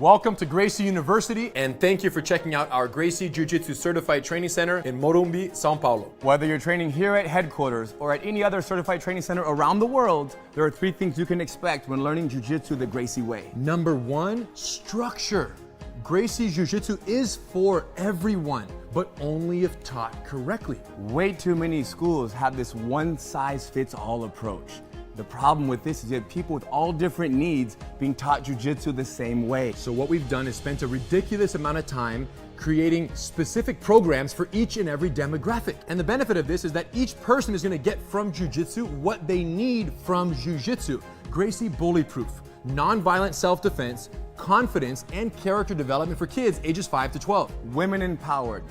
Welcome to Gracie University, and thank you for checking out our Gracie Jiu-Jitsu Certified Training Center in Morumbi, São Paulo. Whether you're training here at headquarters or at any other certified training center around the world, there are 3 things you can expect when learning Jiu-Jitsu the Gracie way. Number 1, structure. Gracie Jiu-Jitsu is for everyone, but only if taught correctly. Way too many schools have this one-size-fits-all approach. The problem with this is that people with all different needs being taught Jiu-Jitsu the same way. So what we've done is spent a ridiculous amount of time creating specific programs for each and every demographic. And the benefit of this is that each person is going to get from Jiu-Jitsu what they need from Jiu-Jitsu. Gracie bully-proof, non-violent self-defense, confidence, and character development for kids ages 5 to 12. Women empowered.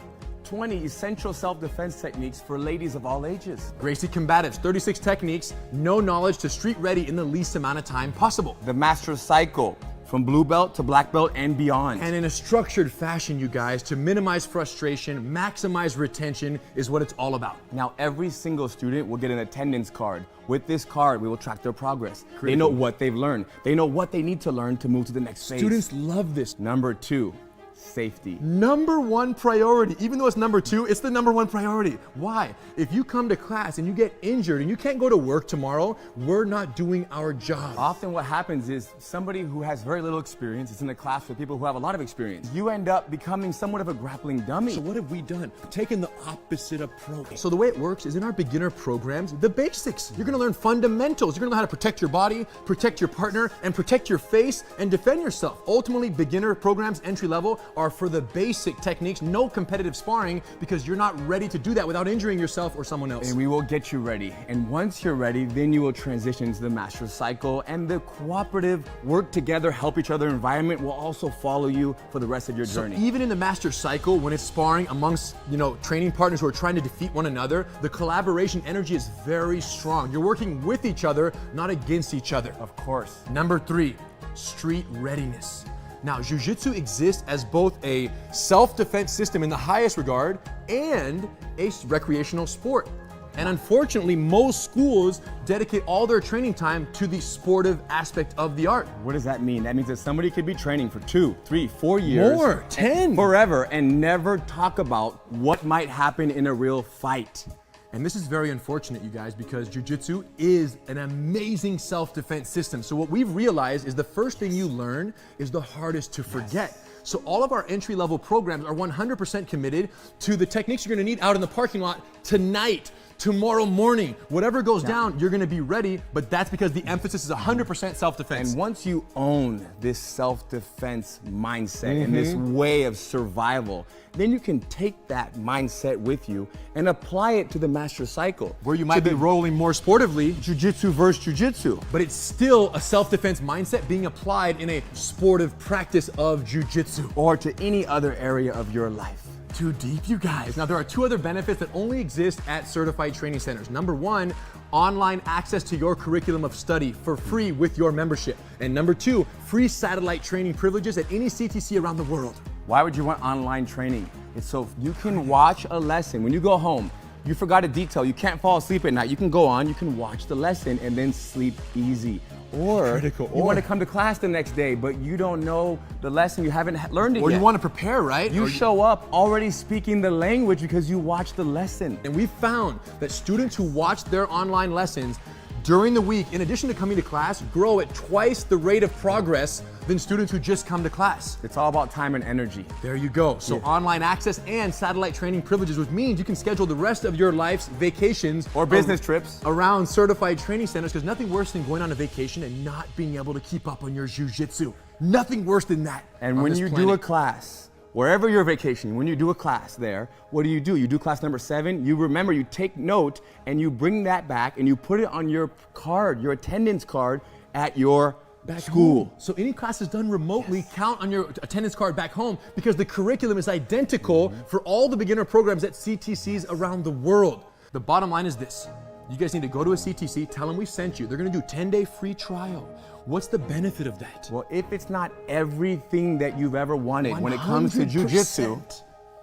20 essential self-defense techniques for ladies of all ages. Gracie Combatives, 36 techniques, no knowledge to street ready in the least amount of time possible. The Master Cycle, from blue belt to black belt and beyond. And in a structured fashion, you guys, to minimize frustration, maximize retention is what it's all about. Now, every single student will get an attendance card. With this card, we will track their progress. Critical. They know what they've learned. They know what they need to learn to move to the next phase. Students love this. Number 2, safety. Number 1 priority. Even though it's number 2, it's the number 1 priority. Why? If you come to class and you get injured and you can't go to work tomorrow, we're not doing our job. Often what happens is somebody who has very little experience is in a class with people who have a lot of experience. You end up becoming somewhat of a grappling dummy. So what have we done? Taken the opposite approach. So the way it works is in our beginner programs, the basics. You're gonna learn fundamentals. You're gonna learn how to protect your body, protect your partner, and protect your face and defend yourself. Ultimately, beginner programs, entry level, are for the basic techniques, no competitive sparring, because you're not ready to do that without injuring yourself or someone else. And we will get you ready. And once you're ready, then you will transition into the Master Cycle, and the cooperative, work together, help each other environment will also follow you for the rest of your journey. So even in the Master Cycle, when it's sparring amongst, training partners who are trying to defeat one another, the collaboration energy is very strong. You're working with each other, not against each other. Of course. Number 3, street readiness. Now, Jiu-Jitsu exists as both a self-defense system in the highest regard and a recreational sport. And unfortunately, most schools dedicate all their training time to the sportive aspect of the art. What does that mean? That means that somebody could be training for 2, 3, 4 years. More, 10. Forever, and never talk about what might happen in a real fight. And this is very unfortunate, you guys, because Jiu-Jitsu is an amazing self-defense system. So what we've realized is the first thing you learn is the hardest to forget. Yes. So all of our entry-level programs are 100% committed to the techniques you're gonna need out in the parking lot tonight, tomorrow morning. Whatever goes down, you're gonna be ready, but that's because the emphasis is 100% self-defense. And once you own this self-defense mindset and this way of survival, then you can take that mindset with you and apply it to the Master Cycle. Where you might be rolling more sportively. Jiu-Jitsu versus Jiu-Jitsu. But it's still a self-defense mindset being applied in a sportive practice of Jiu-Jitsu. Or to any other area of your life. Too deep, you guys. Now, there are 2 other benefits that only exist at certified training centers. Number 1, online access to your curriculum of study for free with your membership. And number 2, free satellite training privileges at any CTC around the world. Why would you want online training? It's so you can watch a lesson. When you go home, you forgot a detail, you can't fall asleep at night, you can go on, you can watch the lesson and then sleep easy. Or you want to come to class the next day, but you don't know the lesson, you haven't learned it yet. Or you want to prepare, right? You show up already speaking the language because you watched the lesson. And we found that students who watch their online lessons during the week, in addition to coming to class, grow at twice the rate of progress than students who just come to class. It's all about time and energy. There you go. So online access and satellite training privileges, which means you can schedule the rest of your life's vacations or business trips around certified training centers, because nothing worse than going on a vacation and not being able to keep up on your Jiu-Jitsu. Nothing worse than that. And when you do a class, wherever you're vacationing, when you do a class there, what do? You do class number 7, you remember, you take note, and you bring that back and you put it on your card, your attendance card at your school. Home. So any classes done remotely count on your attendance card back home, because the curriculum is identical for all the beginner programs at CTCs around the world. The bottom line is this. You guys need to go to a CTC, tell them we sent you. They're gonna do a 10-day free trial. What's the benefit of that? Well, if it's not everything that you've ever wanted when it comes to Jiu-Jitsu,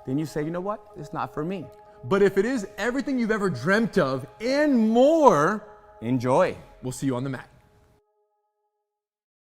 then you say, you know what, it's not for me. But if it is everything you've ever dreamt of and more, enjoy. We'll see you on the mat.